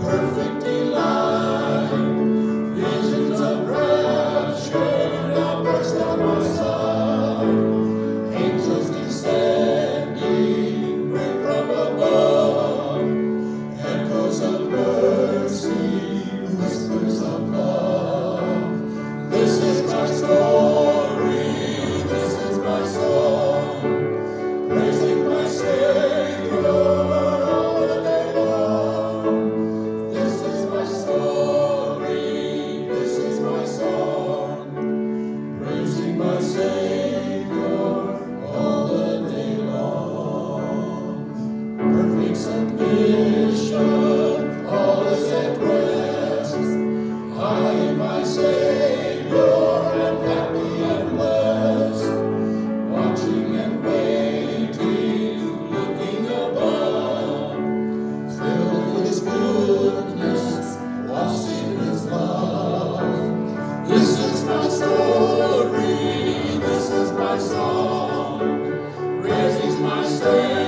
perfect delight. Visions of rapture now burst on my sight. Angels descending, bring from above, echoes of mercy, whispers of love. This is my story, this is my song, praising my Savior all the day long. This is my story, this is my song, praising my Savior all the day long. Perfect submission, all is at rest. I in my Savior am happy and blessed, watching and waiting, looking above, filled with His goodness, lost in His love. This is my story, this is my song, praising my Savior